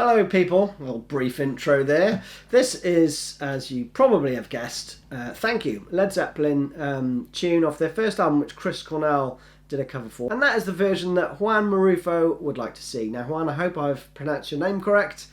Hello people, a little brief intro there. This is, as you probably have guessed, Thank You, Led Zeppelin tune off their first album, which Chris Cornell did a cover for. And that is the version that Juan Marrufo would like to see. Now Juan, I hope I've pronounced your name correct,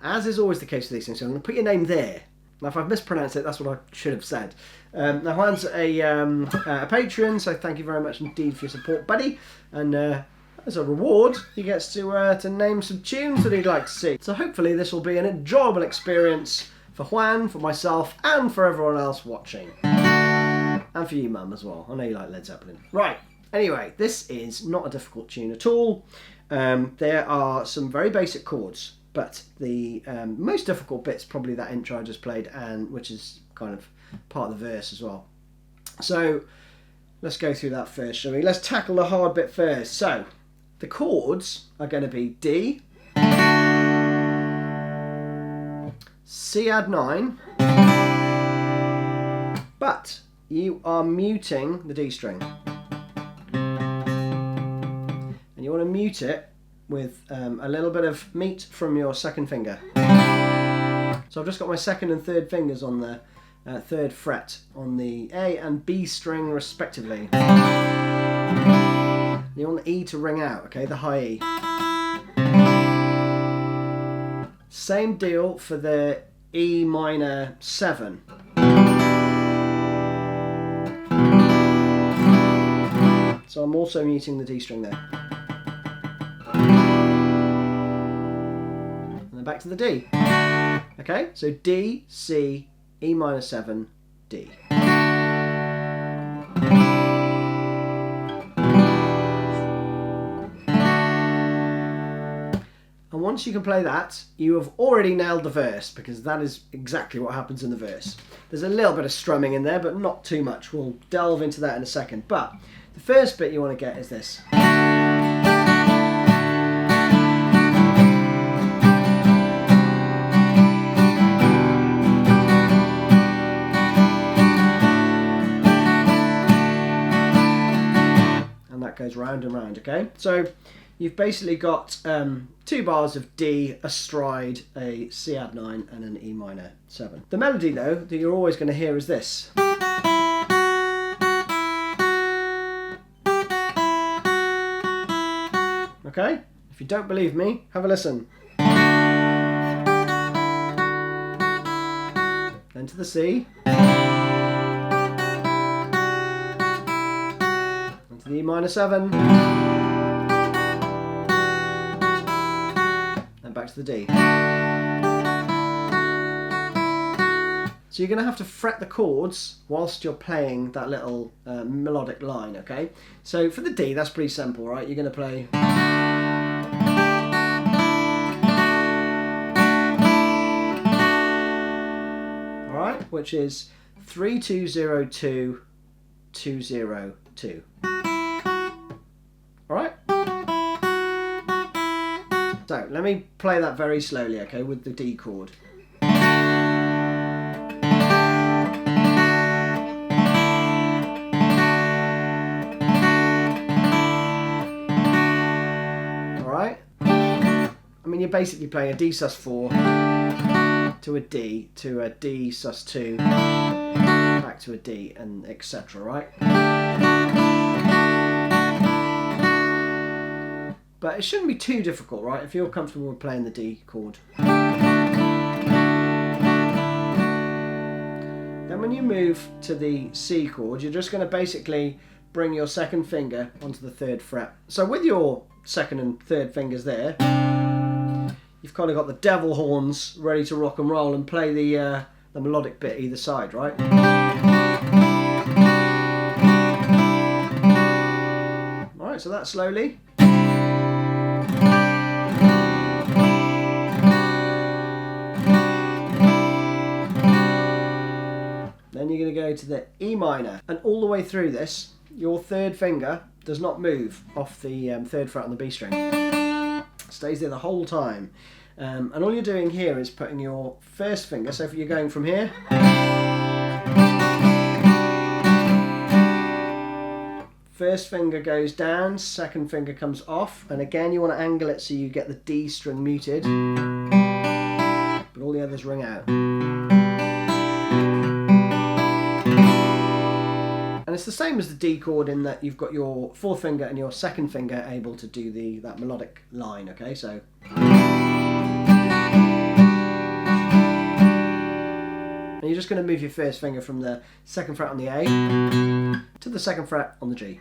as is always the case with these things, so I'm going to put your name there. Now if I've mispronounced it, that's what I should have said. Now Juan's a patron, so thank you very much indeed for your support, buddy. And as a reward, he gets to name some tunes that he'd like to see. So hopefully this will be an enjoyable experience for Juan, for myself, and for everyone else watching. And for you, Mum, as well. I know you like Led Zeppelin. Right, anyway, this is not a difficult tune at all. There are some very basic chords, but the most difficult bit's probably that intro I just played, and which is kind of part of the verse as well. So let's go through that first, shall we? Let's tackle the hard bit first. So the chords are going to be D, C add 9, but you are muting the D string. And you want to mute it with a little bit of meat from your second finger. So I've just got my second and third fingers on the third fret on the A and B string respectively. You want the E to ring out, okay, the high E. Same deal for the E minor 7. So I'm also muting the D string there. And then back to the D. Okay, so D, C, E minor 7, D. And once you can play that, you have already nailed the verse, because that is exactly what happens in the verse. There's a little bit of strumming in there, but not too much. We'll delve into that in a second. But the first bit you want to get is this. And that goes round and round, okay? So you've basically got 2 bars of D, a stride, a C add 9 and an E minor 7. The melody though that you're always going to hear is this. Okay? If you don't believe me, have a listen. Then to the C. And to the E minor 7. Back to the D. So you're going to have to fret the chords whilst you're playing that little melodic line, okay? So for the D, that's pretty simple, right? You're going to play... Alright, which is 3 2 0 2 2 0 2. Alright? So, let me play that very slowly, okay, with the D chord. Alright? I mean, you're basically playing a D sus4 to a D sus2, back to a D, and etc., right? But it shouldn't be too difficult, right, if you're comfortable with playing the D chord. Then when you move to the C chord, you're just going to basically bring your second finger onto the third fret. So with your second and third fingers there, you've kind of got the devil horns ready to rock and roll and play the melodic bit either side, right? Alright, so that slowly. Then you're going to go to the E minor, and all the way through this, your third finger does not move off the third fret on the B string. It stays there the whole time. And all you're doing here is putting your first finger, so if you're going from here, first finger goes down, second finger comes off, and again you want to angle it so you get the D string muted. all the others ring out. And it's the same as the D chord in that you've got your fourth finger and your second finger able to do that melodic line, okay? So. And you're just going to move your first finger from the second fret on the A to the second fret on the G.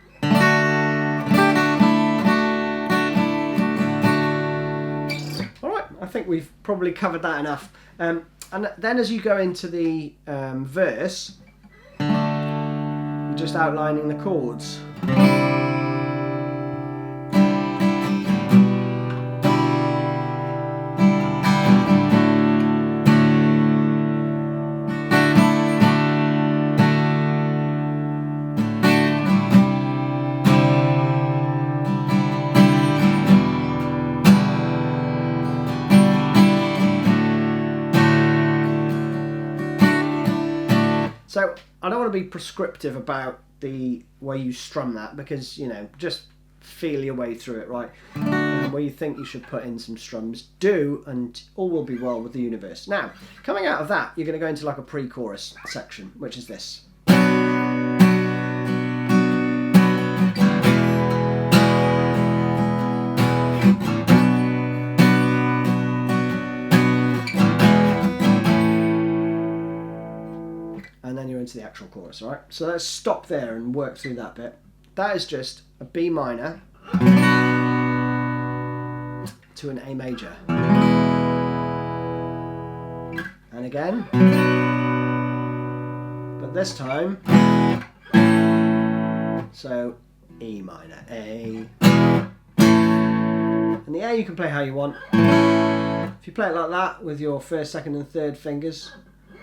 Alright, I think we've probably covered that enough. And then as you go into the verse, you're just outlining the chords. So I don't want to be prescriptive about the way you strum that, because, you know, just feel your way through it, right? Where you think you should put in some strums, do, and all will be well with the universe. Now, coming out of that, you're going to go into like a pre-chorus section, which is this. And then you're into the actual chorus, right? So let's stop there and work through that bit. That is just a B minor to an A major. And again, but this time, so E minor, A. And the A you can play how you want. If you play it like that with your first, second and third fingers,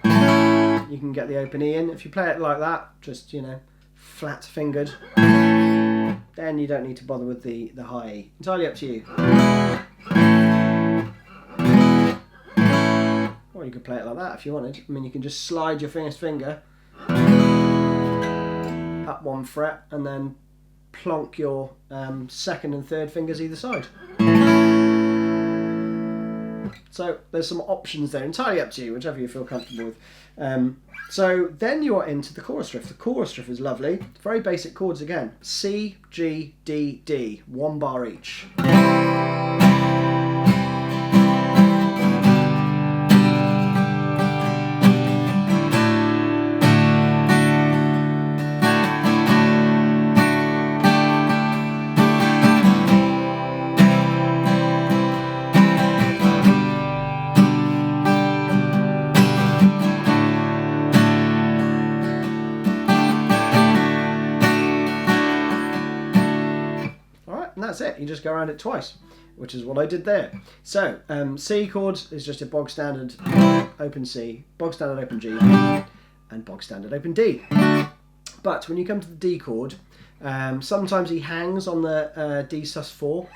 you can get the open E in. If you play it like that, just, you know, flat fingered, then you don't need to bother with the high E. Entirely up to you. Or you could play it like that if you wanted. I mean, you can just slide your first finger up one fret and then plonk your second and third fingers either side. So there's some options there, entirely up to you, whichever you feel comfortable with. So then you're into the chorus riff. The chorus riff is lovely. Very basic chords again. C, G, D, D. 1 bar each. That's it. You just go around it twice, which is what I did there. So C chords is just a bog standard open C, bog standard open G, and bog standard open D. But when you come to the D chord, sometimes he hangs on the D sus4.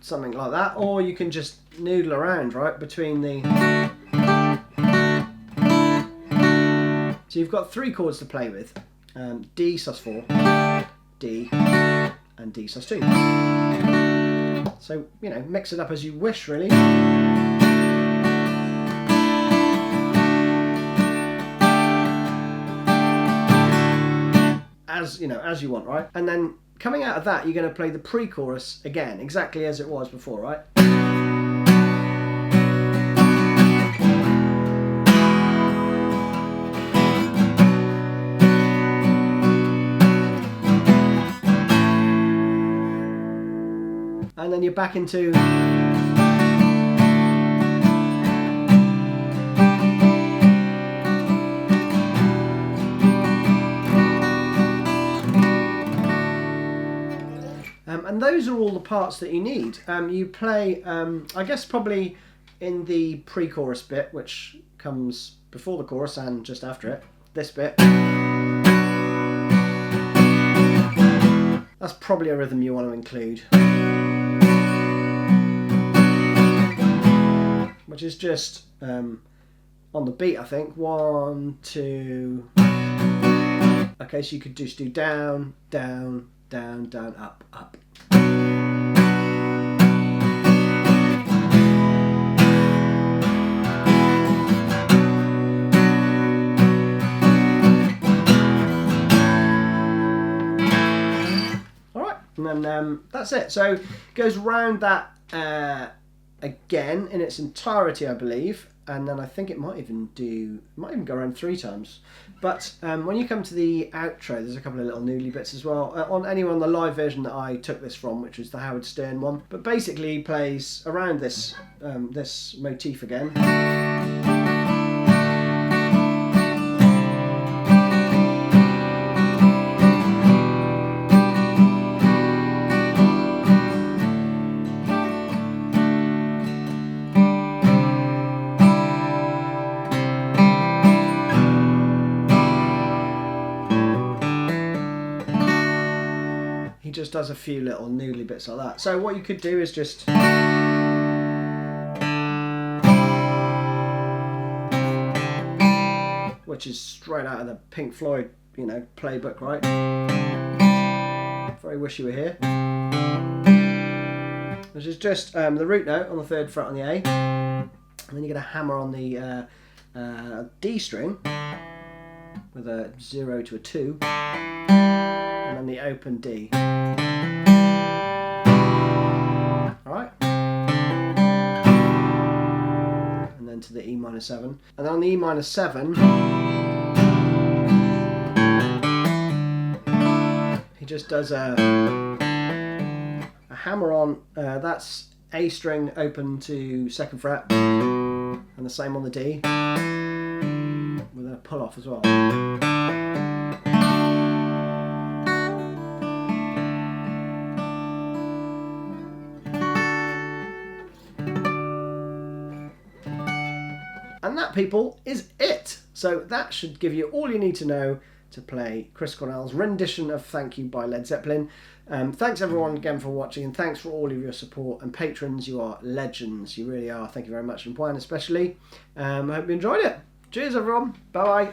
Something like that, or you can just noodle around, right, between the. So you've got 3 chords to play with, D sus4, D, and D sus2. So, you know, mix it up as you wish, really. As, you know, as you want, right? And then coming out of that, you're going to play the pre-chorus again, exactly as it was before, right? And then you're back into. And those are all the parts that you need. You play, I guess probably in the pre-chorus bit, which comes before the chorus and just after it, this bit. That's probably a rhythm you want to include. Which is just on the beat, I think. 1, 2. Okay, so you could just do down, down, down, down, up, up. And then that's it. So it goes round that again in its entirety, I believe. And then I think it might even go around 3 times. But when you come to the outro, there's a couple of little noodly bits as well. On the live version that I took this from, which was the Howard Stern one. But basically he plays around this this motif again. He just does a few little noodly bits like that. So what you could do is just... which is straight out of the Pink Floyd, playbook, right? Very wish you were here. Which is just the root note on the 3rd fret on the A. And then you're going to hammer on the D string with a 0 to a 2. And then the open D. Alright. And then to the E minor 7. And then on the E minor 7, he just does a hammer on, that's A string open to 2nd fret, and the same on the D, with a pull off as well. And that, people, is it. So that should give you all you need to know to play Chris Cornell's rendition of Thank You by Led Zeppelin. Thanks everyone again for watching, and thanks for all of your support. And patrons, you are legends. You really are. Thank you very much, and Juan especially. I hope you enjoyed it. Cheers everyone. Bye bye.